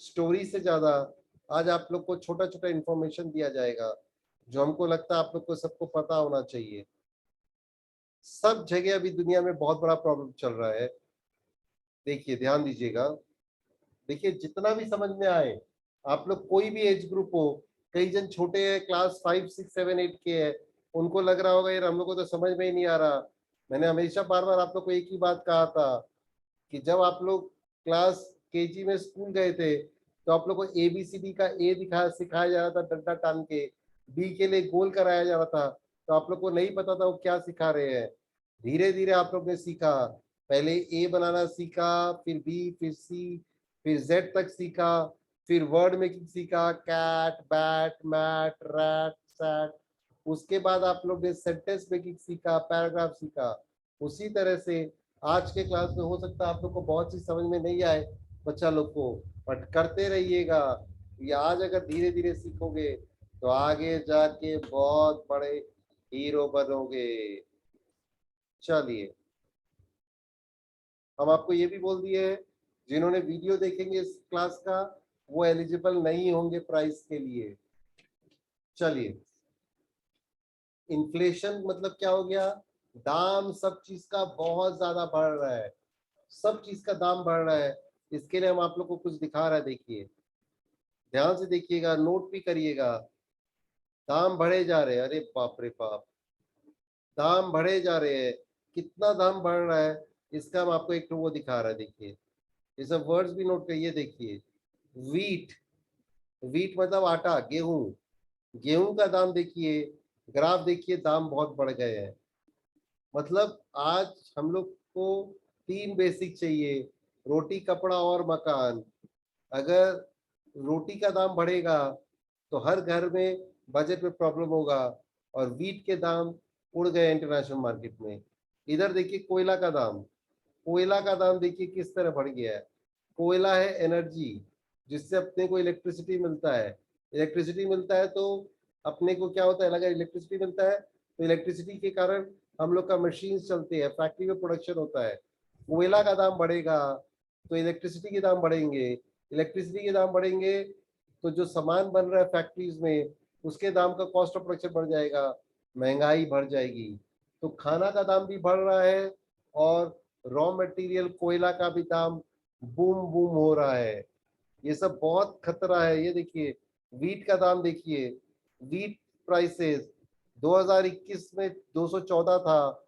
Story से ज्यादा आज आप लोग को छोटा छोटा इंफॉर्मेशन दिया जाएगा जो हमको लगता है आप लोग को सबको पता होना चाहिए। सब जगह अभी दुनिया में बहुत बड़ा प्रॉब्लम चल रहा है। देखिए, ध्यान दीजिएगा। देखिए, जितना भी समझ में आए, आप लोग कोई भी एज ग्रुप हो, कई जन छोटे हैं, क्लास 5, 6, 7, 8 के हैं, उनको लग रहा होगा यार हम लोग को तो समझ में ही नहीं आ रहा। मैंने हमेशा बार बार आप लोग को एक ही बात कहा था कि जब आप लोग क्लास केजी में स्कूल गए थे तो आप लोग को ABCD का ए सिखाया जा रहा था डंडा टांग के, बी के लिए गोल कराया जा रहा था, तो आप लोग को नहीं पता था वो क्या सिखा रहे हैं। धीरे धीरे आप लोग ने सीखा, पहले ए बनाना सीखा, फिर बी, फिर सी, फिर जेड तक सीखा, फिर वर्ड मेकिंग सीखा, cat, bat, mat, rat, sat. उसके बाद आप लोग ने सेंटेंस मेकिंग सीखा, पैराग्राफ सीखा। उसी तरह से आज के क्लास में हो सकता है आप लोग को बहुत चीज समझ में नहीं आए बच्चा लोग को, बट करते रहिएगा। ये आज अगर धीरे धीरे सीखोगे तो आगे जाके बहुत बड़े हीरो बनोगे। चलिए, हम आपको ये भी बोल दिए हैं जिन्होंने वीडियो देखेंगे इस क्लास का वो एलिजिबल नहीं होंगे प्राइस के लिए। चलिए, इन्फ्लेशन मतलब क्या हो गया? दाम सब चीज का बहुत ज्यादा बढ़ रहा है, सब चीज का दाम बढ़ रहा है। इसके लिए हम आप लोग को कुछ दिखा रहा है, देखिए, ध्यान से देखिएगा, नोट भी करिएगा। दाम बढ़े जा रहे हैं, अरे बाप रे बाप, दाम बढ़े जा रहे हैं। कितना दाम बढ़ रहा है इसका हम आपको एक तो वो दिखा रहा है, देखिए, ये सब वर्ड्स भी नोट करिए। देखिए, वीट, वीट मतलब आटा, गेहूं, गेहूं का दाम देखिए, ग्राफ देखिए, दाम बहुत बढ़ गए हैं। मतलब आज हम लोग को तीन बेसिक चाहिए, रोटी, कपड़ा और मकान। अगर रोटी का दाम बढ़ेगा तो हर घर में बजट में प्रॉब्लम होगा। और वीट के दाम उड़ गए इंटरनेशनल मार्केट में। इधर देखिए कोयला का दाम, कोयला का दाम देखिए किस तरह बढ़ गया है। कोयला है एनर्जी, जिससे अपने को इलेक्ट्रिसिटी मिलता है। इलेक्ट्रिसिटी मिलता है तो अपने को क्या होता है, अगर इलेक्ट्रिसिटी मिलता है तो इलेक्ट्रिसिटी के कारण हम लोग का मशीन चलते हैं, फैक्ट्री में प्रोडक्शन होता है। कोयला का दाम बढ़ेगा तो इलेक्ट्रिसिटी के दाम बढ़ेंगे, इलेक्ट्रिसिटी के दाम बढ़ेंगे तो जो सामान बन रहा है फैक्ट्रीज में उसके दाम का कॉस्ट ऑफ प्रोडक्शन बढ़ जाएगा, महंगाई बढ़ जाएगी। तो खाना का दाम भी बढ़ रहा है और रॉ मटेरियल कोयला का भी दाम बूम बूम हो रहा है। ये सब बहुत खतरा है। ये देखिए, वीट का दाम देखिए, वीट प्राइसेस 2021 में 214 था,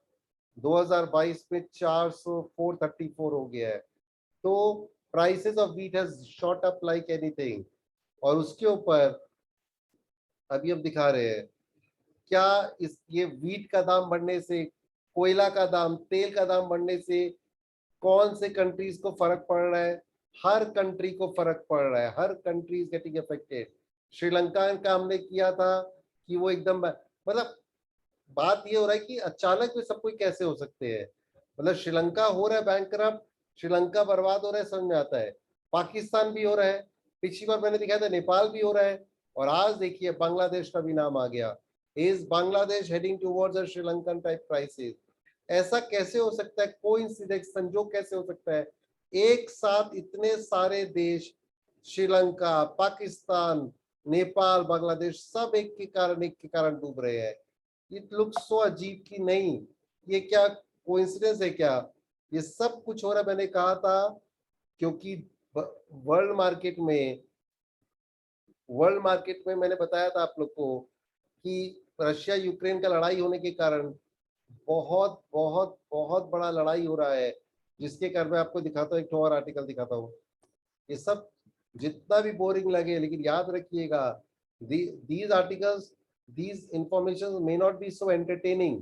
2022 में 434 हो गया है। तो prices of wheat has shot up like anything. और उसके ऊपर अभी हम दिखा रहे हैं क्या, इस ये वीट का दाम बढ़ने से, कोयला का दाम, तेल का दाम बढ़ने से कौन से कंट्रीज को फर्क पड़ रहा है? हर कंट्री को फर्क पड़ रहा है, हर country is getting affected. Sri Lanka का हमने किया था कि वो एकदम, मतलब बात ये हो रहा है कि अचानक में सब कोई कैसे हो सकते हैं। मतलब श्रीलंका हो रहा है बैंकरप्ट, श्रीलंका बर्बाद हो रहा है, समझ में आता है। पाकिस्तान भी हो रहा है, पिछली बार मैंने दिखाया था नेपाल भी हो रहा है, और आज देखिए बांग्लादेश का भी नाम आ गया। Is Bangladesh heading towards a Sri Lankan type crisis? ऐसा कैसे हो सकता है? कोइंसिडेंस, संजोग कैसे हो सकता है एक साथ इतने सारे देश, श्रीलंका, पाकिस्तान, नेपाल, बांग्लादेश, सब एक के कारण डूब रहे हैं? इट लुक सो अजीब कि नहीं, ये क्या कोइंसिडेंस है क्या? ये सब कुछ हो रहा है, मैंने कहा था, क्योंकि वर्ल्ड मार्केट में, वर्ल्ड मार्केट में मैंने बताया था आप लोग को कि रशिया यूक्रेन का लड़ाई होने के कारण बहुत बहुत बहुत बड़ा लड़ाई हो रहा है। जिसके कारण मैं आपको दिखाता हूँ, एक और आर्टिकल दिखाता हूँ। ये सब जितना भी बोरिंग लगे, लेकिन याद रखिएगा, these articles, these information may not be so entertaining,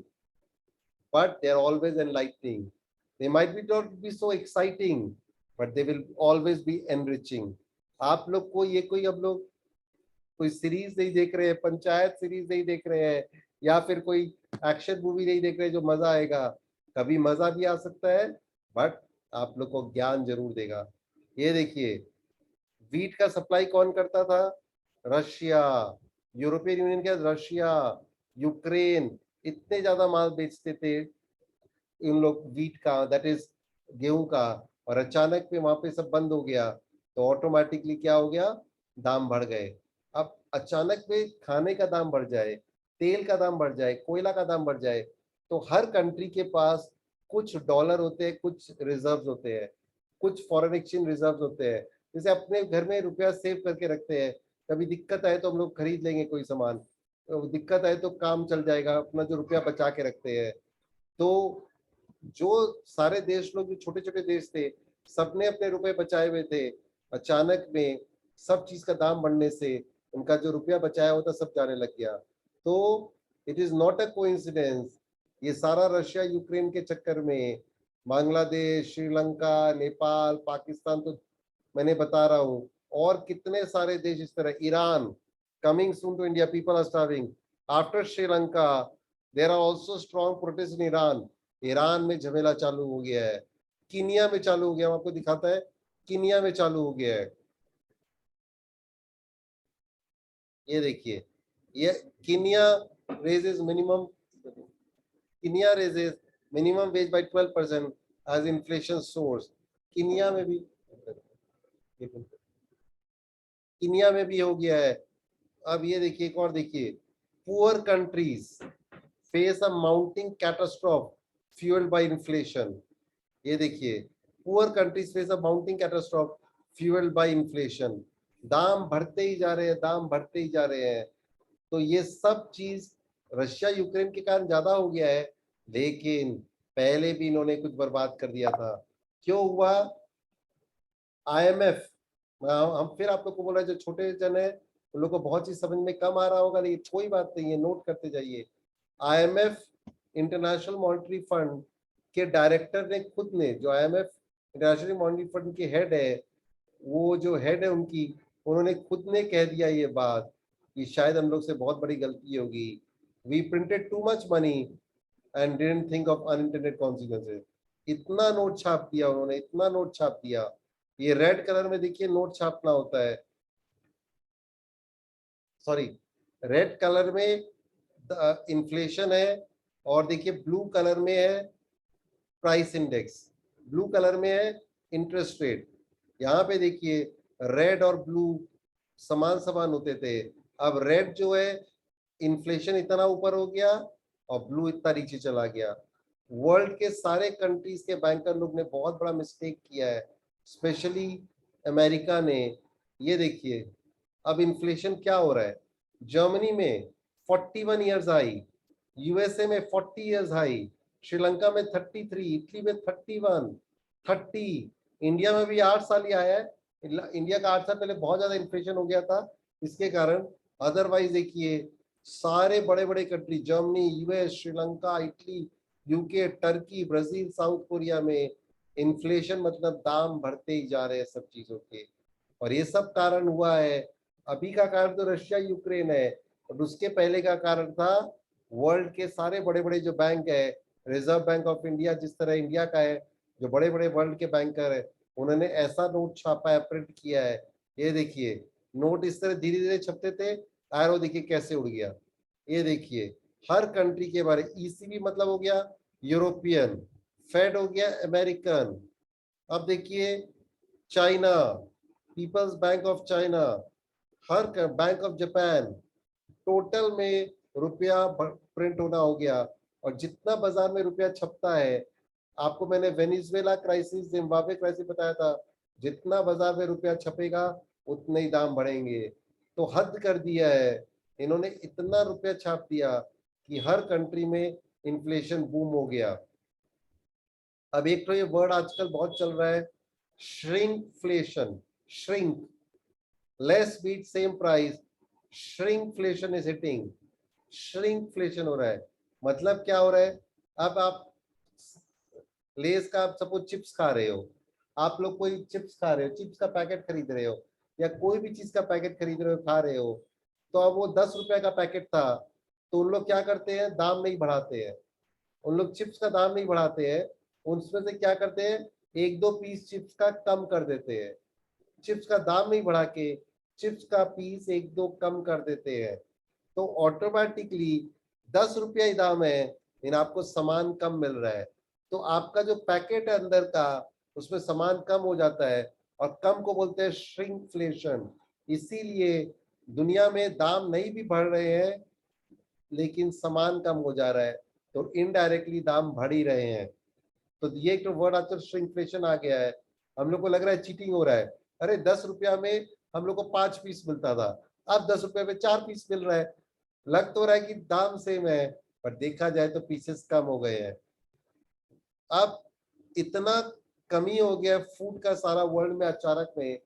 but they are always enlightening. They might be not be so exciting, but they will always be enriching. आप लोग को ये कोई, अब लोग कोई सीरीज नहीं देख रहे हैं, पंचायत सीरीज नहीं देख रहे हैं, या फिर कोई एक्शन मूवी नहीं देख रहे हैं जो मजा आएगा। कभी मजा भी आ सकता है, बट आप लोग को ज्ञान जरूर देगा। ये देखिए, वीट का सप्लाई कौन करता था? रशिया। यूरोपियन यूनियन के रशिया, यूक्रेन, इतने ज्यादा माल बेचते थे इन लोग वीट का, दैट इज गेहूं का, और अचानक में वहां पे सब बंद हो गया। तो ऑटोमेटिकली क्या हो गया, दाम बढ़ गए। अब अचानक में खाने का दाम बढ़ जाए, तेल का दाम बढ़ जाए, कोयला का दाम बढ़ जाए, तो हर कंट्री के पास कुछ डॉलर होते हैं, कुछ रिजर्व्स होते हैं, कुछ फॉरेन एक्सचेंज रिजर्व्स होते हैं। जैसे अपने घर में रुपया सेव करके रखते हैं, कभी दिक्कत आए तो हम लोग खरीद लेंगे कोई सामान, तो दिक्कत आए तो काम चल जाएगा, अपना जो रुपया बचा के रखते हैं। तो जो सारे देश लोग, जो छोटे छोटे देश थे, सबने अपने रुपए बचाए हुए थे, अचानक में सब चीज का दाम बढ़ने से उनका जो रुपया बचाया होता सब जाने लग गया। तो it is not a coincidence, ये सारा रशिया यूक्रेन के चक्कर में बांग्लादेश, श्रीलंका, नेपाल, पाकिस्तान, तो मैंने बता रहा हूँ, और कितने सारे देश इस तरह, Iran coming soon to India, people are starving after Sri Lanka, there are also strong protest in Iran. Iran में झमेला चालू हो गया है, कीनिया में चालू हो गया, आपको दिखाता है, कीनिया में चालू हो गया है। ये देखिए, ये Kenya raises minimum Kenya raises minimum wage by 12% as inflation soars। Kenya में भी, कीनिया में भी हो गया है। अब ये देखिए, एक और देखिए, poor countries face a mounting catastrophe fuelled by inflation. ये देखिए, poor countries face a mounting catastrophe fuelled by inflation. दाम बढ़ते ही जा रहे हैं, दाम बढ़ते ही जा रहे हैं। तो ये सब चीज रशिया यूक्रेन के कारण ज्यादा हो गया है, लेकिन पहले भी इन्होंने कुछ बर्बाद कर दिया था। क्यों हुआ? IMF, हम फिर आप लोग को बोला, जो छोटे जन है उन लोग को बहुत चीज समझ में कम आ रहा होगा, लेकिन कोई बात नहीं है, नोट करते जाइए। IMF, इंटरनेशनल मॉनेटरी फंड के डायरेक्टर ने खुद ने, जो IMF इंटरनेशनल मॉनेटरी फंड के हेड है, वो जो हेड है उनकी, उन्होंने खुद ने कह दिया ये बात कि शायद हम लोग से बहुत बड़ी गलती होगी, we printed too much money and didn't think of unintended consequences. इतना नोट छाप दिया उन्होंने, इतना नोट छाप दिया। ये रेड कलर में देखिए नोट छापना होता है, सॉरी, रेड कलर में इन्फ्लेशन है, और देखिए ब्लू कलर में है प्राइस इंडेक्स, ब्लू कलर में है इंटरेस्ट रेट। यहाँ पे देखिए, रेड और ब्लू समान समान होते थे, अब रेड जो है, इन्फ्लेशन इतना ऊपर हो गया, और ब्लू इतना नीचे चला गया। वर्ल्ड के सारे कंट्रीज के बैंकर लोग ने बहुत बड़ा मिस्टेक किया है, स्पेशली अमेरिका ने। ये देखिए, अब इन्फ्लेशन क्या हो रहा है, जर्मनी में 41 ईयर्स हाई, यूएसए में 40 ईयर्स हाई, श्रीलंका में 33, इटली में 31, 30, इंडिया में भी 8 साल ही आया है। इंडिया का 8 साल पहले बहुत ज्यादा इन्फ्लेशन हो गया था इसके कारण। अदरवाइज देखिए, सारे बड़े बड़े country, Germany, US, Sri Lanka, Italy, UK, Turkey, Brazil, south Korea में इन्फ्लेशन मतलब दाम बढ़ते ही जा रहे हैं सब चीजों के। और ये सब कारण हुआ है, अभी का कारण तो रशिया यूक्रेन है, और उसके पहले का कारण था वर्ल्ड के सारे बड़े बड़े जो बैंक है, रिजर्व बैंक ऑफ इंडिया जिस तरह इंडिया का है, जो बड़े बड़े वर्ल्ड के बैंकर है, उन्होंने ऐसा नोट छापा है, प्रिंट किया है। ये देखिए, नोट इस तरह धीरे धीरे छपते थे, एरो देखिए कैसे उड़ गया। ये देखिए, हर कंट्री के बारे, ईसीबी मतलब हो गया यूरोपियन, फेड हो गया अमेरिकन, अब देखिए China, People's Bank of China, हर बैंक ऑफ जापान, टोटल में रुपया प्रिंट होना हो गया। और जितना बाजार में रुपया छपता है, आपको मैंने वेनेजुएला क्राइसिस, जिम्बाब्वे क्राइसिस बताया था, जितना बाजार में रुपया छपेगा उतने ही दाम बढ़ेंगे। तो हद कर दिया है इन्होंने, इतना रुपया छाप दिया कि हर कंट्री में इन्फ्लेशन बूम हो गया। अब एक तो ये वर्ड आजकल बहुत चल रहा है, shrinkflation, shrink, less bit same price, shrinkflation is hitting, shrinkflation हो रहा है। मतलब क्या हो रहा है, अब आप लेस का, आप सपोज चिप्स खा रहे हो, आप लोग कोई चिप्स खा रहे हो, चिप्स का पैकेट खरीद रहे हो, या कोई भी चीज का पैकेट खरीद रहे हो, खा रहे हो, तो अब वो 10 रुपए का पैकेट था, तो उन लोग क्या करते हैं, दाम नहीं बढ़ाते हैं, उन लोग चिप्स का दाम नहीं बढ़ाते हैं, उसमें से क्या करते हैं, एक दो पीस चिप्स का कम कर देते हैं, चिप्स का दाम नहीं बढ़ा के चिप्स का पीस एक दो कम कर देते हैं। तो ऑटोमेटिकली 10 रुपया ही दाम है, लेकिन आपको सामान कम मिल रहा है, तो आपका जो पैकेट है अंदर का, उसमें सामान कम हो जाता है, और कम को बोलते हैं श्रिंकफ्लेशन। इसीलिए दुनिया में दाम नहीं भी बढ़ रहे हैं लेकिन सामान कम हो जा रहा है, तो इनडायरेक्टली दाम बढ़ ही रहे हैं। तो ये एक तो वर्ड आजकल श्रिंकफ्लेशन आ गया है। हम लोग को लग रहा है चीटिंग हो रहा है। अरे 10 रुपया में हम लोग को 5 पीस मिलता था, अब 10 रुपये में 4 पीस मिल रहा है। लग तो रहा है कि दाम सेम है, पर देखा जाए तो पीसेस कम हो गए हैं। अब इतना कमी हो गया फूड का सारा वर्ल्ड में अचानक में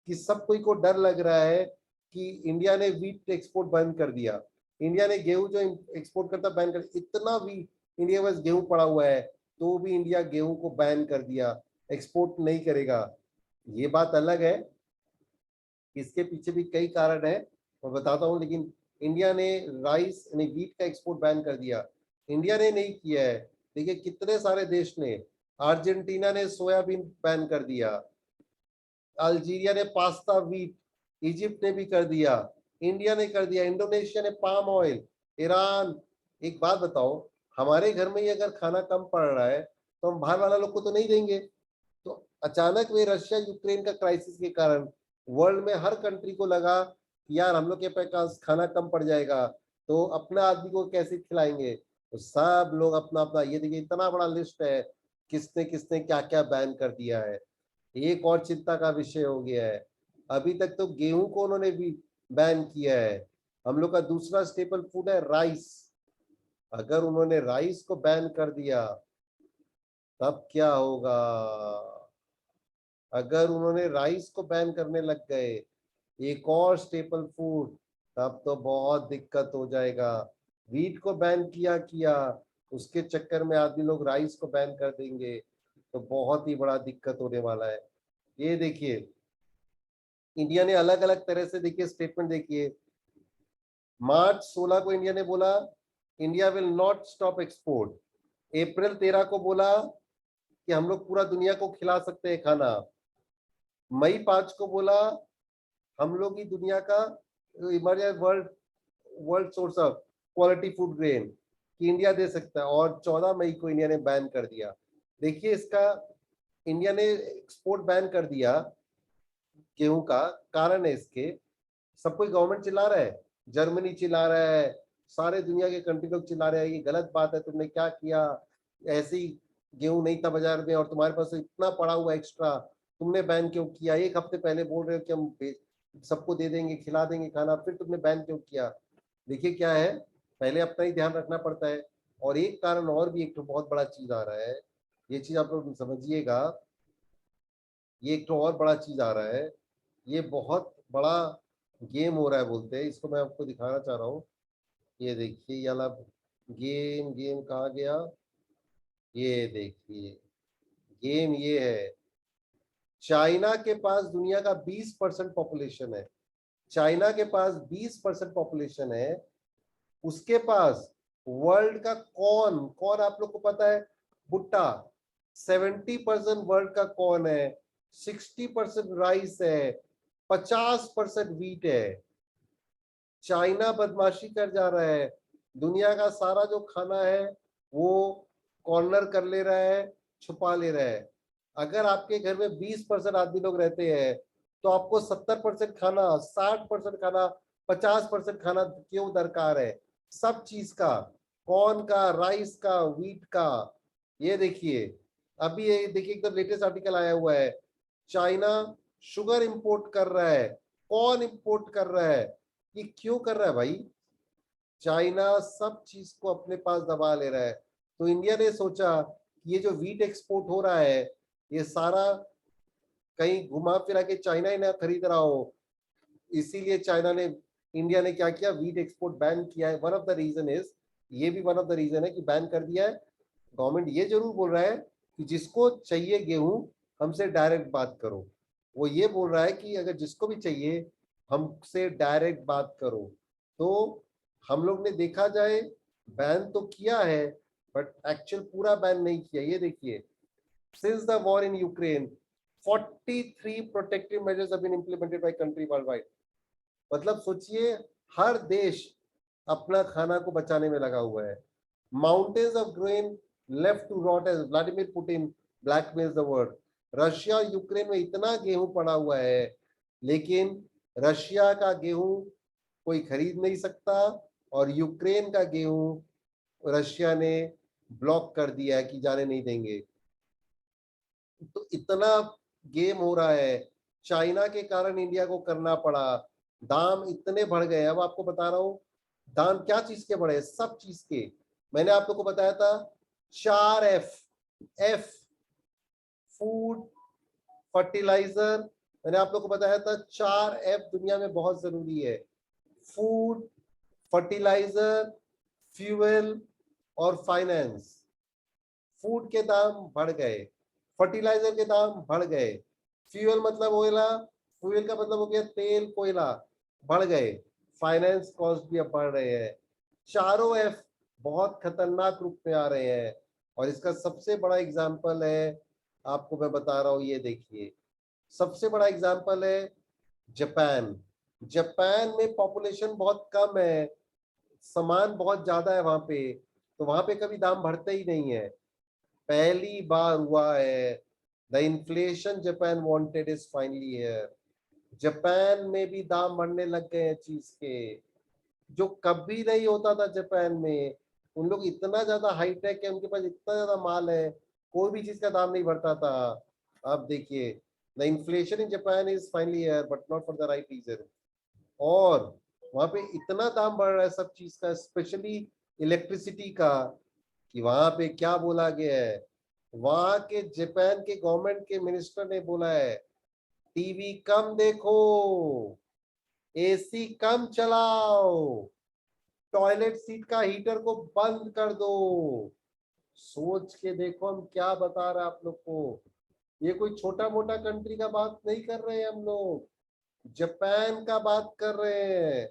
कि सब कोई को डर लग रहा है कि इंडिया ने वीट एक्सपोर्ट बंद कर दिया। इंडिया ने गेहूं जो एक्सपोर्ट करता बैन कर, इतना भी इंडिया में गेहूं पड़ा हुआ है तो भी इंडिया गेहूं को बैन कर दिया, एक्सपोर्ट नहीं करेगा। ये बात अलग है, इसके पीछे भी कई कारण है, मैं बताता हूँ। लेकिन इंडिया ने राइस यानी वीट का एक्सपोर्ट बैन कर दिया। इंडिया ने नहीं किया है, देखिए कितने सारे देश ने। अर्जेंटीना ने सोयाबीन बैन कर दिया, अल्जीरिया ने पास्ता वीट, इजिप्ट ने भी कर दिया, इंडिया ने कर दिया, इंडोनेशिया ने पाम ऑयल, ईरान। एक बात बताओ, हमारे घर में ही अगर खाना कम पड़ रहा है तो हम बाहर वाला लोग को तो नहीं देंगे। तो अचानक में रशिया यूक्रेन का क्राइसिस के कारण वर्ल्ड में हर कंट्री को लगा कि यार हम लोग के पास खाना कम पड़ जाएगा, तो अपना आदमी को कैसे खिलाएंगे। तो सब लोग अपना अपना, ये देखिए इतना बड़ा लिस्ट है किसने किसने क्या क्या बैन कर दिया है। एक और चिंता का विषय हो गया है, अभी तक तो गेहूं को उन्होंने भी बैन किया है। हम लोग का दूसरा स्टेपल फूड है राइस। अगर उन्होंने राइस को बैन कर दिया तब क्या होगा। अगर उन्होंने राइस को बैन करने लग गए, एक और स्टेपल फूड, तब तो बहुत दिक्कत हो जाएगा। वीट को बैन किया किया, उसके चक्कर में आदमी लोग राइस को बैन कर देंगे, तो बहुत ही बड़ा दिक्कत होने वाला है। ये देखिए इंडिया ने अलग अलग तरह से, देखिए स्टेटमेंट देखिए, मार्च 16 को इंडिया ने बोला India will not stop export. अप्रैल 13 को बोला कि हम लोग पूरा दुनिया को खिला सकते हैं खाना। मई 5 को बोला हम लोग ही दुनिया का emerging world world source of quality food grain कि इंडिया दे सकता है, और 14 मई को इंडिया ने बैन कर दिया। देखिए इसका, इंडिया ने एक्सपोर्ट बैन कर दिया गेहूं का, कारण है इसके, सब कोई गवर्नमेंट चिल्ला रहा है, जर्मनी चिल्ला रहा है, सारे दुनिया के कंट्री लोग चिल्ला रहे हैं ये गलत बात है, तुमने क्या किया, ऐसे ही गेहूं नहीं था बाजार में और तुम्हारे पास इतना पड़ा हुआ एक्स्ट्रा, तुमने बैन क्यों किया। एक हफ्ते पहले बोल रहे हो कि हम सबको दे देंगे खिला देंगे खाना, फिर तुमने बैन क्यों किया। देखिए क्या है, पहले अपना ही ध्यान रखना पड़ता है। और एक कारण और भी, एक तो बहुत बड़ा चीज आ रहा है, ये चीज आप लोग समझिएगा, ये एक तो और बड़ा चीज आ रहा है, ये बहुत बड़ा गेम हो रहा है बोलते हैं इसको, मैं आपको दिखाना चाह रहा हूँ। ये देखिए ये वाला गेम, गेम कहाँ गया, ये देखिए गेम ये है। चाइना के पास दुनिया का 20% पॉपुलेशन है, चाइना के पास 20% पॉपुलेशन है, उसके पास वर्ल्ड का कौन कौन आप लोग को पता है, भुट्टा। 70% वर्ल्ड का कौन है, 60% राइस है, 50% वीट है। चाइना बदमाशी कर जा रहा है, दुनिया का सारा जो खाना है वो कॉर्नर कर ले रहा है, छुपा ले रहा है। अगर आपके घर में 20% आदमी लोग रहते हैं तो आपको 70% खाना, 60% खाना, 50% खाना क्यों दरकार है, सब चीज का, कॉर्न का, राइस का, व्हीट का। ये देखिए अभी ये देखिए एकदम लेटेस्ट आर्टिकल आया हुआ है, चाइना शुगर इंपोर्ट कर रहा है, कॉर्न इंपोर्ट कर रहा है। ये क्यों कर रहा है भाई, चाइना सब चीज को अपने पास दबा ले रहा है। तो इंडिया ने सोचा कि ये जो वीट एक्सपोर्ट हो रहा है ये सारा कहीं घुमा फिरा के चाइना ही ना खरीद रहा हो, इसीलिए चाइना ने, इंडिया ने क्या किया, वीट एक्सपोर्ट बैन किया है। One of the reason is, ये भी वन ऑफ द रीजन है कि बैन कर दिया है। गवर्नमेंट ये जरूर बोल रहा है कि जिसको चाहिए गेहूं हमसे डायरेक्ट बात करो, वो ये बोल रहा है कि अगर जिसको भी चाहिए हमसे डायरेक्ट बात करो। तो हम लोग ने देखा जाए बैन तो किया है बट एक्चुअल पूरा बैन नहीं किया। ये देखिए since the war in Ukraine 43 protective measures have been implemented by country worldwide. मतलब सोचिए हर देश अपना खाना को बचाने में लगा हुआ है। Mountains of grain left to rot as Vladimir Putin blackmails the world. Russia और यूक्रेन में इतना गेहूं पड़ा हुआ है, लेकिन रशिया का गेहूं कोई खरीद नहीं सकता और यूक्रेन का गेहूं रशिया ने ब्लॉक कर दिया है कि जाने नहीं देंगे। तो इतना गेम हो रहा है, चाइना के कारण इंडिया को करना पड़ा, दाम इतने बढ़ गए। अब आपको बता रहा हूँ दाम क्या चीज के बढ़े, सब चीज के। मैंने आप लोग को बताया था 4 F, एफ फूड, फर्टिलाइजर। मैंने आप लोग को बताया था 4 F दुनिया में बहुत जरूरी है, फूड, फर्टिलाइजर, फ्यूल और फाइनेंस। फूड के दाम बढ़ गए, फर्टिलाइजर के दाम बढ़ गए, फ्यूल मतलब ओइला, फ्यूल का मतलब हो गया तेल कोयला, बढ़ गए, फाइनेंस कॉस्ट भी अब बढ़ रहे हैं। चारों एफ बहुत खतरनाक रूप में आ रहे हैं। और इसका सबसे बड़ा एग्जाम्पल है, आपको मैं बता रहा हूँ, ये देखिए, सबसे बड़ा एग्जाम्पल है जापान। जापान में पॉपुलेशन बहुत कम है, सामान बहुत ज्यादा है वहां पे, तो वहां पे कभी दाम बढ़ते ही नहीं है। पहली बार हुआ है, the inflation Japan wanted is finally here. Japan में भी दाम बढ़ने लग गए हैं चीज के, जो कभी नहीं होता था जापान में। उन लोग इतना ज्यादा हाईटेक है, उनके पास इतना ज्यादा माल है, कोई भी चीज का दाम नहीं बढ़ता था। अब देखिए, the inflation in Japan is finally here but not for the right reason. और वहां पे इतना दाम बढ़ रहा है सब चीज का, स्पेशली इलेक्ट्रिसिटी का, कि वहां पे क्या बोला गया है, वहां के जापान के गवर्नमेंट के मिनिस्टर ने बोला है टीवी कम देखो, एसी कम चलाओ, टॉयलेट सीट का हीटर को बंद कर दो। सोच के देखो हम क्या बता रहे हैं आप लोग को, ये कोई छोटा मोटा कंट्री का बात नहीं कर रहे हैं हम लोग, जापान का बात कर रहे हैं।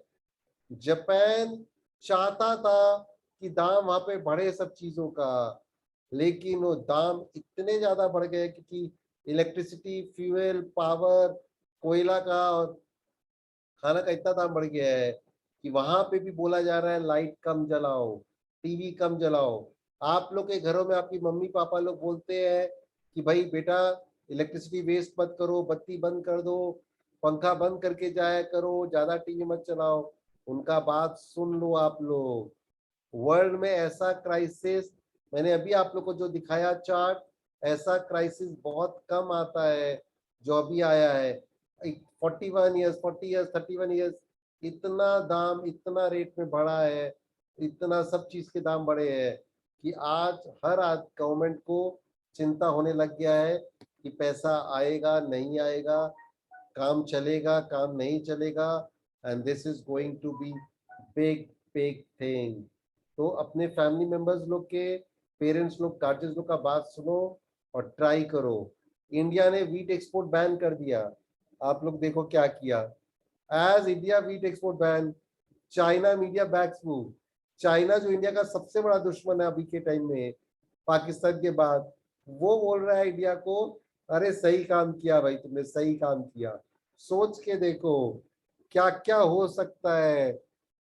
जापान चाहता था कि दाम वहां पे बढ़े सब चीजों का, लेकिन वो दाम इतने ज्यादा बढ़ गए क्योंकि इलेक्ट्रिसिटी, फ्यूल, पावर, कोयला का और खाना का इतना दाम बढ़ गया है कि वहां पे भी बोला जा रहा है लाइट कम जलाओ, टीवी कम जलाओ। आप लोग के घरों में आपकी मम्मी पापा लोग बोलते हैं कि भाई बेटा इलेक्ट्रिसिटी वेस्ट मत करो, बत्ती बंद कर दो, पंखा बंद करके जाया करो, ज्यादा टीवी मत चलाओ। उनका बात सुन लो आप लोग। वर्ल्ड में ऐसा क्राइसिस, मैंने अभी आप लोग को जो दिखाया चार्ट, ऐसा क्राइसिस बहुत कम आता है जो अभी आया है। 41 ईयर्स, 40 ईयर्स, 31 ईयर्स, इतना दाम, इतना रेट में बढ़ा है, इतना सब चीज के दाम बढ़े हैं कि आज हर गवर्नमेंट को चिंता होने लग गया है कि पैसा आएगा नहीं आएगा, काम चलेगा काम नहीं चलेगा, and this is going to be big big thing. तो अपने फैमिली मेंबर्स लोग के, पेरेंट्स लोग, गार्जियंस लोग का बात सुनो और ट्राई करो। इंडिया ने वीट एक्सपोर्ट बैन कर दिया, आप लोग देखो क्या किया। As India wheat export ban, China media backs move. China जो इंडिया का सबसे बड़ा दुश्मन है अभी के टाइम में, पाकिस्तान के बाद, वो बोल रहा है इंडिया को अरे सही काम किया भाई, तुमने सही काम किया। सोच के देखो क्या क्या हो सकता है,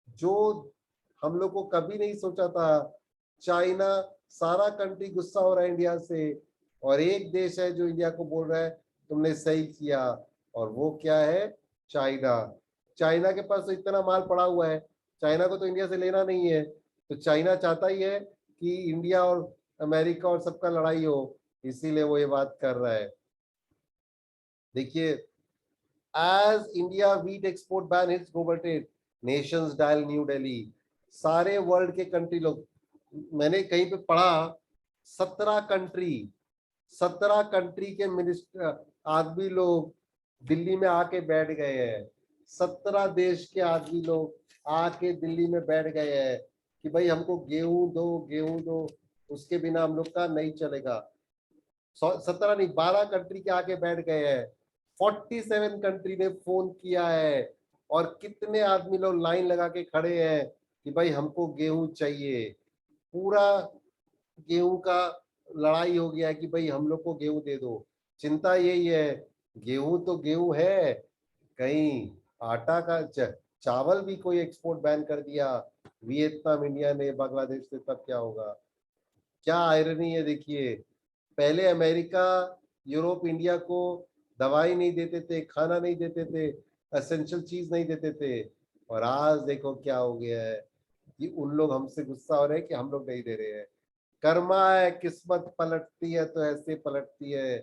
जो हम लोग को कभी नहीं सोचा था। चाइना, सारा कंट्री गुस्सा हो रहा है इंडिया से, और एक देश है जो इंडिया को बोल रहा है तुमने सही किया, और वो क्या है, चाइना। चाइना के पास तो इतना माल पड़ा हुआ है, चाइना को तो इंडिया से लेना नहीं है, तो चाइना चाहता ही है कि इंडिया और अमेरिका और सबका लड़ाई हो, इसीलिए वो ये बात कर रहा है। देखिए, as India wheat export ban hits global trade, nations dial New Delhi. सारे वर्ल्ड के कंट्री लोग, मैंने कहीं पे पढ़ा 17 कंट्री, 17 कंट्री के मिनिस्टर आदमी लोग दिल्ली में आके बैठ गए हैं। 17 देश के आदमी लोग आके दिल्ली में बैठ गए हैं कि भाई हमको गेहूं दो, गेहूं दो, उसके बिना हम लोग का नहीं चलेगा। 17 नहीं, 12 कंट्री के आके बैठ गए हैं। 47 कंट्री ने फोन किया है, और कितने आदमी लोग लाइन लगा के खड़े हैं कि भाई हमको गेहूं चाहिए। पूरा गेहूं का लड़ाई हो गया है कि भाई हम लोग को गेहूं दे दो। चिंता यही है, गेहूं तो गेहूं है, कहीं आटा का चावल भी कोई एक्सपोर्ट बैन कर दिया वियतनाम, इंडिया ने, बांग्लादेश से, तब क्या होगा। क्या आयरनी है देखिए, पहले अमेरिका यूरोप इंडिया को दवाई नहीं देते थे, खाना नहीं देते थे, एसेंशियल चीज नहीं देते थे, और आज देखो क्या हो गया है कि उन लोग हमसे गुस्सा हो रहे हैं कि हम लोग नहीं दे रहे हैं। कर्मा है, किस्मत पलटती है तो ऐसे पलटती है।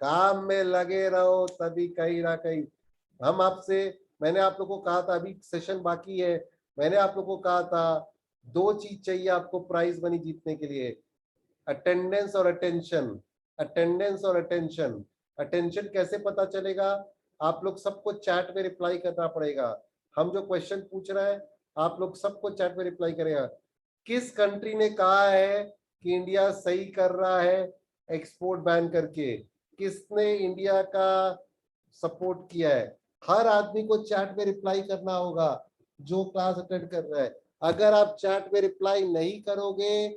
काम में लगे रहो तभी कहीं ना कहीं हम आपसे, मैंने आप लोगों को कहा था, अभी सेशन बाकी है, मैंने आप लोगों को कहा था 2 चीज चाहिए आपको प्राइज मनी जीतने के लिए, अटेंडेंस और अटेंशन। अटेंडेंस और अटेंशन। अटेंशन कैसे पता चलेगा? आप लोग सबको चैट में रिप्लाई करना पड़ेगा। हम जो क्वेश्चन पूछ रहे हैं आप लोग सबको चैट में रिप्लाई करेगा। किस कंट्री ने कहा है कि इंडिया सही कर रहा है एक्सपोर्ट बैन करके? किसने इंडिया का सपोर्ट किया है? हर आदमी को चैट में रिप्लाई करना होगा जो क्लास अटेंड कर रहा है। अगर आप चैट में रिप्लाई नहीं करोगे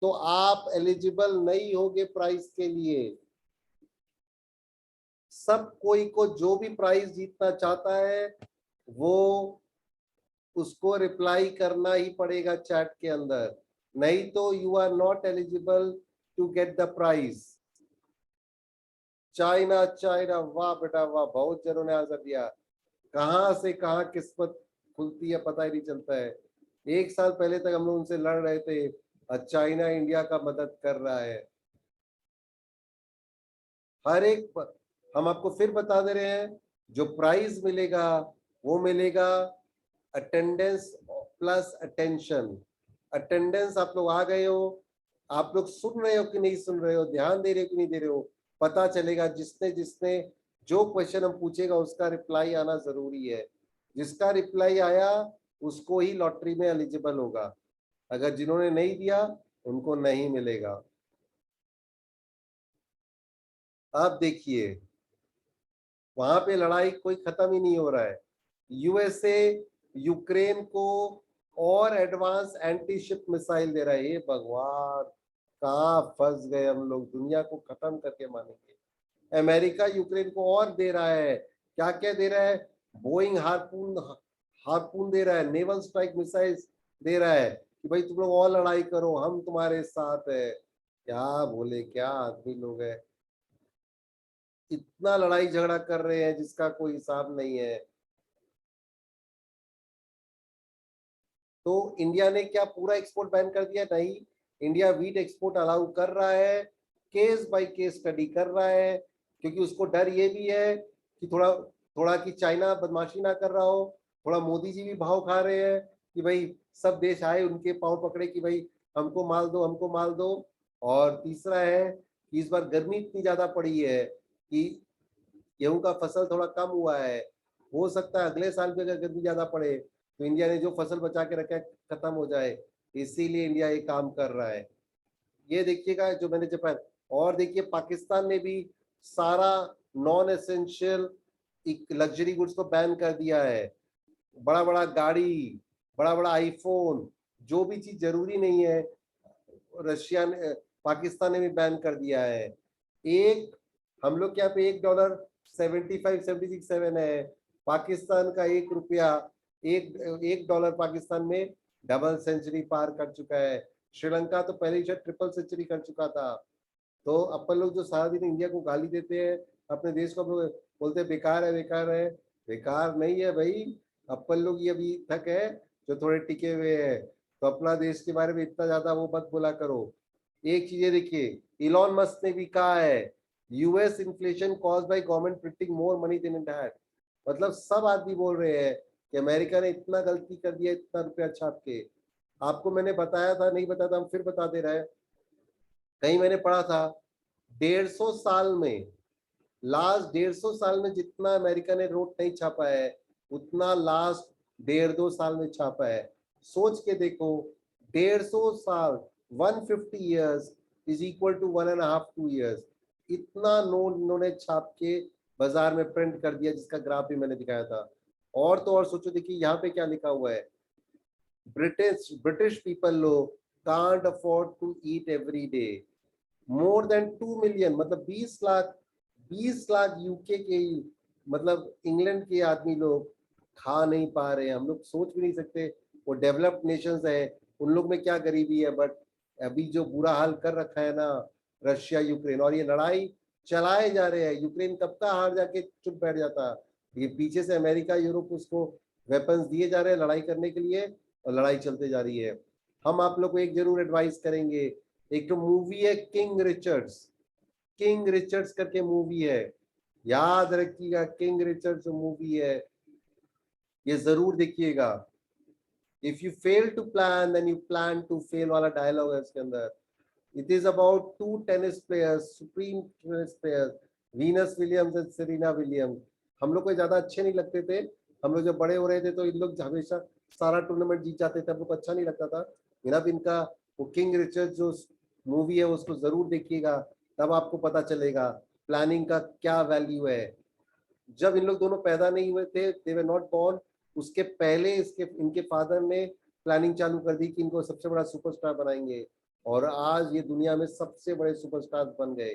तो आप एलिजिबल नहीं होगे प्राइज के लिए। सब कोई को जो भी प्राइज जीतना चाहता है वो उसको रिप्लाई करना ही पड़ेगा चैट के अंदर, नहीं तो you are not eligible to get the prize. China China, वाह बेटा वाह, बहुत जनों ने आंसर दिया। कहां से कहां किस्मत खुलती है पता ही नहीं चलता है। 1 साल पहले तक हम लोग उनसे लड़ रहे थे, और चाइना इंडिया का मदद कर रहा है। हर एक हम आपको फिर बता दे रहे हैं, जो प्राइज मिलेगा वो मिलेगा अटेंडेंस प्लस अटेंशन। अटेंडेंस आप लोग आ गए हो, आप लोग सुन रहे हो कि नहीं सुन रहे हो, ध्यान दे रहे हो कि नहीं दे रहे हो, पता चलेगा। जिसने जिसने जो क्वेश्चन हम पूछेगा उसका रिप्लाई आना जरूरी है। जिसका रिप्लाई आया उसको ही लॉटरी में एलिजिबल होगा, अगर जिन्होंने नहीं दिया उनको नहीं मिलेगा। आप देखिए वहां पे लड़ाई कोई खत्म ही नहीं हो रहा है। यूएसए यूक्रेन को और एडवांस एंटी शिप मिसाइल दे रहा है। ये भगवान, कहाँ फंस गए हम लोग, दुनिया को खत्म करके मानेंगे। अमेरिका यूक्रेन को और दे रहा है, क्या क्या दे रहा है? बोइंग हार्पून, हार्पून दे रहा है, नेवल स्ट्राइक मिसाइल्स दे रहा है कि भाई तुम लोग और लड़ाई करो, हम तुम्हारे साथ है। क्या बोले, क्या आदमी लोग है, इतना लड़ाई झगड़ा कर रहे हैं जिसका कोई हिसाब नहीं है। तो इंडिया ने क्या पूरा एक्सपोर्ट बैन कर दिया? नहीं, इंडिया वीट एक्सपोर्ट अलाउ कर रहा है, केस बाय केस स्टडी कर रहा है, क्योंकि उसको डर ये भी है कि थोड़ा थोड़ा कि चाइना बदमाशी ना कर रहा हो, थोड़ा मोदी जी भी भाव खा रहे हैं कि भाई सब देश आए उनके पांव पकड़े कि भाई हमको माल दो, हमको माल दो। और तीसरा है कि इस बार गर्मी इतनी ज्यादा पड़ी है कि गेहूं का फसल थोड़ा कम हुआ है, हो सकता है अगले साल भी अगर गर्मी ज्यादा पड़े तो इंडिया ने जो फसल बचा के रखा है खत्म हो जाए, इसीलिए इंडिया ये काम कर रहा है। ये देखिएगा जो मैंने जापान, और देखिए पाकिस्तान ने भी सारा नॉन एसेंशियल लग्जरी गुड्स को बैन कर दिया है। बड़ा बड़ा गाड़ी, बड़ा बड़ा आईफोन, जो भी चीज जरूरी नहीं है, रशिया ने, पाकिस्तान ने भी बैन कर दिया है। एक हम लोग के यहाँ पे $1 75 76 7 है, पाकिस्तान का ₹1, एक $1 पाकिस्तान में डबल सेंचुरी पार कर चुका है। श्रीलंका तो पहले ही शायद ट्रिपल सेंचुरी कर चुका था। तो अपन लोग जो सारा दिन इंडिया को गाली देते हैं, अपने देश को हम लोग बोलते हैं बेकार है बेकार है, बेकार नहीं है भाई। अपन लोग ये अभी तक है जो थोड़े टिके हुए हैं, तो अपना देश के बारे में इतना ज्यादा वो मत बोला करो। एक चीज ये देखिए, इलॉन मस्क ने भी कहा है US inflation cause by government printing more money than it had. मतलब सब आदमी बोल रहे हैं कि अमेरिका ने इतना गलती कर दिया इतना रुपया छाप के। आपको मैंने बताया था, नहीं बताया था, हम फिर बता दे रहे हैं। कहीं मैंने पढ़ा था 150 साल में, लास्ट 150 साल में जितना अमेरिका ने नोट नहीं छापा है उतना लास्ट 1.5 2 साल में छापा है। सोच के देखो, 150 साल, 150 years is equal to 1.5 2 years, इतना नोट इन्होंने छाप के बाजार में प्रिंट कर दिया, जिसका ग्राफ भी मैंने दिखाया था। और तो और सोचो, देखिए यहाँ पे क्या लिखा हुआ है, British people low can't afford to eat every day, more than 2 million, मतलब 20 लाख, 20 लाख यूके के ही, मतलब इंग्लैंड के आदमी लोग खा नहीं पा रहे हैं। हम लोग सोच भी नहीं सकते, वो डेवलप्ड नेशंस है, उन लोग में क्या गरीबी है। बट अभी जो बुरा हाल कर रखा है ना रशिया यूक्रेन, और ये लड़ाई चलाए जा रहे हैं। यूक्रेन कब का हार जाके चुप बैठ जाता, ये पीछे से अमेरिका यूरोप उसको वेपन्स दिए जा रहे हैं लड़ाई करने के लिए, और लड़ाई चलते जा रही है। हम आप लोग को एक जरूर एडवाइस करेंगे, एक तो मूवी है किंग रिचर्ड्स, किंग रिचर्ड्स करके मूवी है, याद रखिएगा, किंग रिचर्ड्स मूवी है, ये जरूर देखिएगा। If you fail to plan then you plan to fail वाला डायलॉग है इसके अंदर। It is about two tennis players, supreme tennis players, Venus Williams and Serena Williams. हम लोग को ज्यादा अच्छे नहीं लगते थे, हम लोग जब बड़े हो रहे थे तो इन लोग हमेशा सारा टूर्नामेंट जीत जाते थे, हम लोग को अच्छा नहीं लगता था। अब इनका वो किंग रिचर्ड जो मूवी है उसको जरूर देखिएगा, तब आपको पता चलेगा प्लानिंग का क्या वैल्यू है। जब इन लोग दोनों पैदा नहीं हुए थे, दे वर नॉट बोर्न, उसके पहले इसके इनके फादर ने प्लानिंग चालू कर दी कि इनको सबसे बड़ा सुपरस्टार बनाएंगे, और आज ये दुनिया में सबसे बड़े सुपरस्टार बन गए।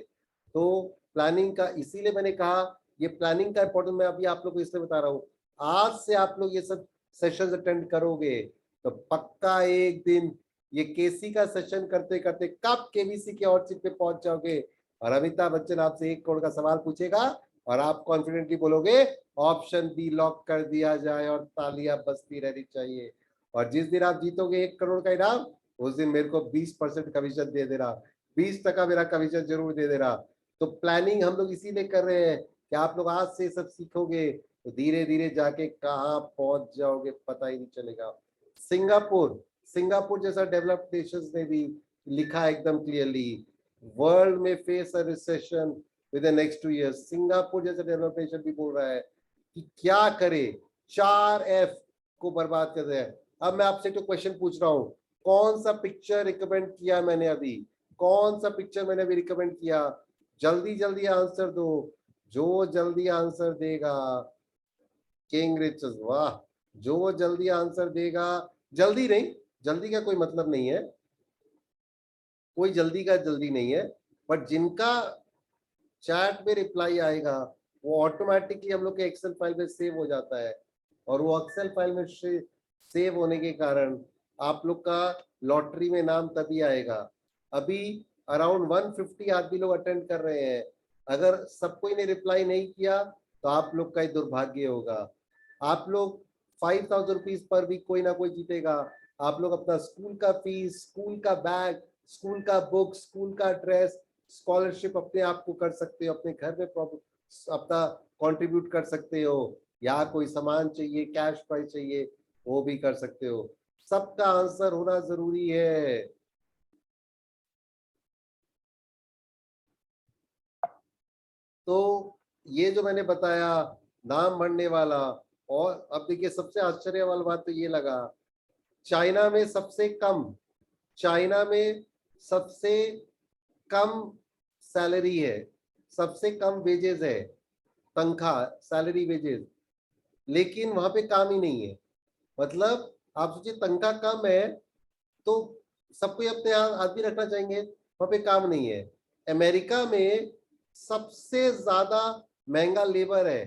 तो प्लानिंग का, इसीलिए मैंने कहा ये प्लानिंग का इंपॉर्टेंट मैं अभी आप लोग को इसलिए बता रहा हूँ। आज से आप लोग ये सब सेशंस अटेंड करोगे तो पक्का एक दिन ये केसी का सेशन करते करते कब केबीसी के और चिप पे पहुंच जाओगे, और अमिताभ बच्चन आपसे 1 करोड़ का सवाल पूछेगा और आप कॉन्फिडेंटली बोलोगे ऑप्शन बी लॉक कर दिया जाए, और तालियां बजती रहनी चाहिए। और जिस दिन आप जीतोगे 1 करोड़ का इनाम, उस दिन मेरे को 20% कमीशन दे देना, 20% मेरा कमीशन जरूर दे देना। तो प्लानिंग हम लोग इसीलिए कर रहे हैं कि आप लोग आज से सब सीखोगे तो धीरे धीरे जाके कहाँ पहुंच जाओगे पता ही नहीं चलेगा। सिंगापुर, सिंगापुर जैसा डेवलप्ड नेशंस ने भी लिखा एकदम क्लियरली, वर्ल्ड में face a recession with the next 2 years। Singapore जैसा डेवलप्ड नेशन भी बोल रहा है कि क्या करे, 4F को बर्बाद कर रहे हैं। अब मैं आपसे तो क्वेश्चन पूछ रहा हूँ, कौन सा पिक्चर रिकमेंड किया मैंने अभी, कौन सा पिक्चर मैंने अभी रिकमेंड किया? जल्दी जल्दी आंसर दो, जो जल्दी आंसर देगा किंग रिचर्ड, वाह, जो जल्दी आंसर देगा, जल्दी नहीं, जल्दी का कोई मतलब नहीं है, कोई जल्दी का जल्दी नहीं है, बट जिनका चैट में रिप्लाई आएगा वो ऑटोमेटिकली हम लोग के एक्सेल फाइल में सेव हो जाता है, और वो एक्सेल फाइल में सेव होने के कारण आप लोग का लॉटरी में नाम तभी आएगा। अभी अराउंड 150 आदमी लोग अटेंड कर रहे हैं, अगर सब कोई ने रिप्लाई नहीं किया तो आप लोग का ही दुर्भाग्य होगा। आप लोग 5,000 रुपीज पर वीक कोई ना कोई जीतेगा। आप लोग अपना स्कूल का फीस, स्कूल का बैग, स्कूल का बुक, स्कूल का ड्रेस, स्कॉलरशिप अपने आप को कर सकते हो, अपने घर में अपना कंट्रीब्यूट कर सकते हो, या कोई सामान चाहिए, कैश प्राइस चाहिए, वो भी कर सकते हो। सबका आंसर होना जरूरी है। तो ये जो मैंने बताया नाम बढ़ने वाला, और अब देखिए सबसे आश्चर्य वाली बात तो ये लगा, चाइना में सबसे कम, चाइना में सबसे कम सैलरी है, सबसे कम वेजेस है, तनख्वाह, सैलरी, वेजेस, लेकिन वहां पे काम ही नहीं है। मतलब आप सोचिए तनख्वाह कम है तो सबको अपने यहाँ आदमी रखना चाहेंगे, वहां पे काम नहीं है। अमेरिका में सबसे ज्यादा महंगा लेबर है,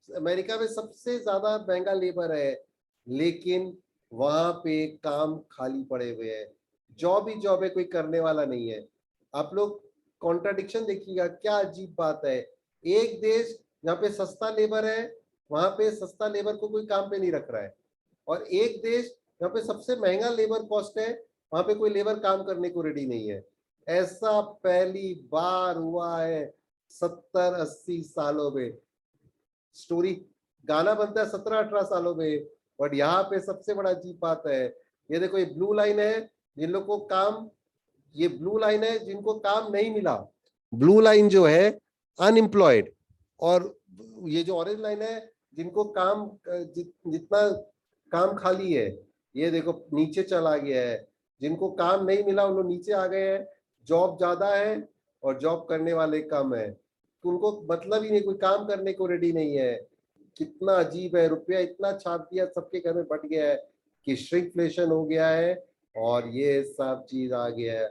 अमेरिका में सबसे ज्यादा महंगा लेबर है, लेकिन वहां पे काम खाली पड़े हुए हैं, जॉब ही जॉब है, कोई करने वाला नहीं है। आप लोग कॉन्ट्राडिक्शन देखिएगा, क्या अजीब बात है। एक देश जहाँ पे सस्ता लेबर है, वहां पे सस्ता लेबर को कोई काम पे नहीं रख रहा है, और एक देश जहाँ पे सबसे महंगा लेबर कॉस्ट है, वहां पे कोई लेबर काम करने को रेडी नहीं है। ऐसा पहली बार हुआ है 70-80 सालों में। स्टोरी, गाना बनता है 17-18 सालों में, बट यहाँ पे सबसे बड़ा अजीब बात है, ये देखो ये ब्लू लाइन है जिन लोग को काम, ये ब्लू लाइन है जिनको काम नहीं मिला, ब्लू लाइन जो है अनएम्प्लॉयड, और ये जो ऑरेंज लाइन है जिनको काम जितना काम खाली है, ये देखो नीचे चला गया है, जिनको काम नहीं मिला उन लोग नीचे आ गए हैं, जॉब ज्यादा है और जॉब करने वाले कम है, तो उनको मतलब ही नहीं, कोई काम करने को रेडी नहीं है। कितना अजीब है, रुपया इतना छाप दिया, सबके घर में बढ़ गया है कि श्रिंकफ्लेशन हो गया है, और ये सब चीज आ गया है।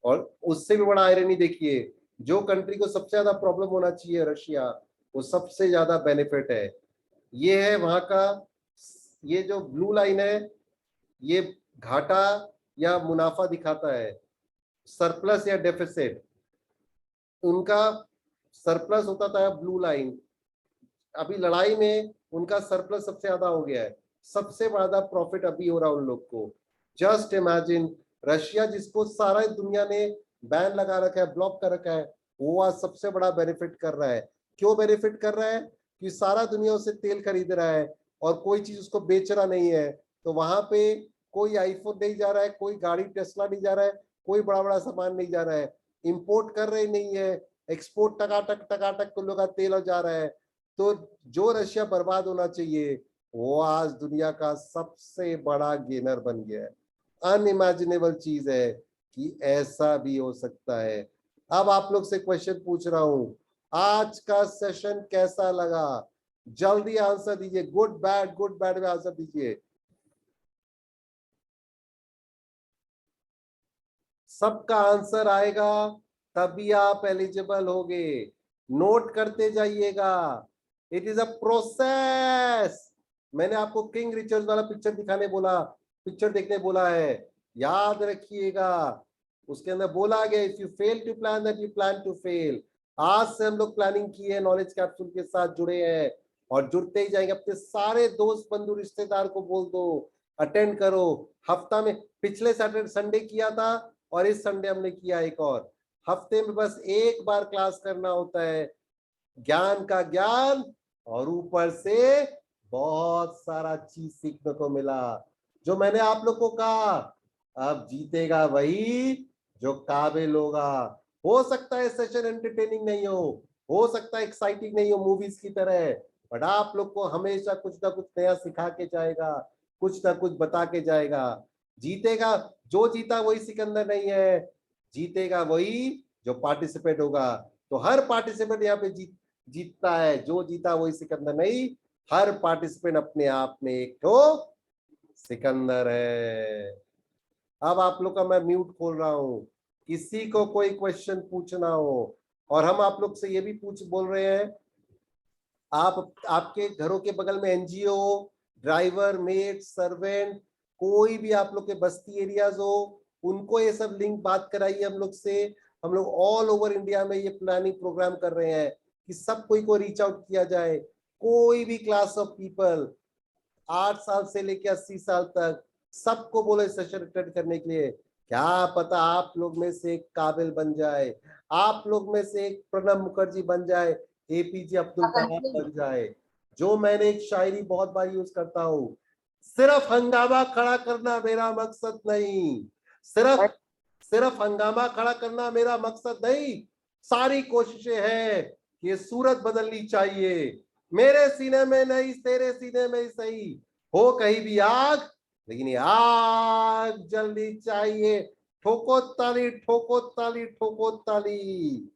और उससे भी बड़ा आयरनी देखिए, जो कंट्री को सबसे ज्यादा प्रॉब्लम होना चाहिए, रशिया, वो सबसे ज्यादा बेनिफिट है। ये है वहां का, ये जो ब्लू लाइन है ये घाटा या मुनाफा दिखाता है, सरप्लस या डेफिसिट। उनका सरप्लस होता था ब्लू लाइन, अभी लड़ाई में उनका सरप्लस सबसे ज्यादा हो गया है, सबसे ज्यादा प्रॉफिट अभी हो रहा है उन लोग को। जस्ट इमेजिन, रशिया जिसको सारा दुनिया ने बैन लगा रखा है, ब्लॉक कर रखा है, वो आज सबसे बड़ा बेनिफिट कर रहा है। क्यों बेनिफिट कर रहा है? कि सारा दुनिया उससे तेल खरीद रहा है और कोई चीज उसको बेच रहा नहीं है, तो वहां पे कोई आईफोन नहीं जा रहा है, कोई गाड़ी टेस्ला नहीं जा रहा है, कोई बड़ा बड़ा सामान नहीं जा रहा है, इंपोर्ट कर रहे नहीं है, एक्सपोर्ट टकाटक टकाटक को लोग तेल जा रहा है। तो जो रशिया बर्बाद होना चाहिए वो आज दुनिया का सबसे बड़ा गेनर बन गया है। अनइमेजिनेबल चीज है कि ऐसा भी हो सकता है। अब आप लोग से क्वेश्चन पूछ रहा हूं, आज का सेशन कैसा लगा? जल्दी आंसर दीजिए, गुड बैड में आंसर दीजिए। सबका आंसर आएगा तभी आप एलिजिबल होगे। नोट करते जाइएगा, इट इज अ प्रोसेस। मैंने आपको किंग रिचर्ड वाला पिक्चर दिखाने बोला, पिक्चर देखने बोला है, याद रखिएगा। उसके अंदर बोला गया if you fail to plan that you plan to fail. आज से हम लोग प्लानिंग की है, नॉलेज कैप्सूल के साथ जुड़े हैं और जुड़ते ही जाएंगे। अपने सारे दोस्त बंधु रिश्तेदार को बोल दो, अटेंड करो। हफ्ता में पिछले सैटरडे संडे किया था और इस संडे हमने किया एक और। हफ्ते में बस एक बार क्लास करना होता है, ज्ञान का ज्ञान, और ऊपर से बहुत सारा चीज सीखने को मिला। जो मैंने आप लोग को कहा, अब जीतेगा वही जो काबिल होगा। हो सकता है सेशन एंटरटेनिंग नहीं हो सकता है एक्साइटिंग नहीं हो मूवीज की तरह, बट आप लोग को हमेशा कुछ ना कुछ नया सिखा के जाएगा, कुछ ना कुछ बता के जाएगा। जीतेगा जो जीता वही सिकंदर नहीं है, जीतेगा वही जो पार्टिसिपेट होगा। तो हर पार्टिसिपेंट यहाँ पे जीतता है, जो जीता वही सिकंदर नहीं, हर पार्टिसिपेंट अपने आप में एक तो सिकंदर है। अब आप लोग का मैं म्यूट खोल रहा हूं, किसी को कोई क्वेश्चन पूछना हो। और हम आप लोग से ये भी बोल रहे हैं, आप आपके घरों के बगल में एनजीओ, ड्राइवर, मेट, सर्वेंट, कोई भी आप लोग के बस्ती एरियाज हो, उनको ये सब लिंक बात कराइए हम लोग से। हम लोग ऑल ओवर इंडिया में ये प्लानिंग प्रोग्राम कर रहे हैं कि सब कोई को रीच आउट किया जाए। कोई भी क्लास ऑफ पीपल 8 साल से लेकर 80 साल तक सबको बोले सेशन अटेंड करने के लिए। क्या पता आप लोग में से एक काबिल बन जाए, आप लोग में से एक प्रणब मुखर्जी बन जाए, एपीजे अब्दुल कलाम बन जाए। जो मैंने एक शायरी बहुत बार यूज करता हूँ, सिर्फ हंगामा खड़ा करना मेरा मकसद नहीं, सिर्फ सिर्फ हंगामा खड़ा करना मेरा मकसद नहीं, सारी कोशिशें हैं कि सूरत बदलनी चाहिए। मेरे सीने में नहीं, तेरे सीने में ही सही, हो कहीं भी आग, लेकिन ये आग जलनी चाहिए। ठोको ताली, ठोको ताली, ठोको ताली।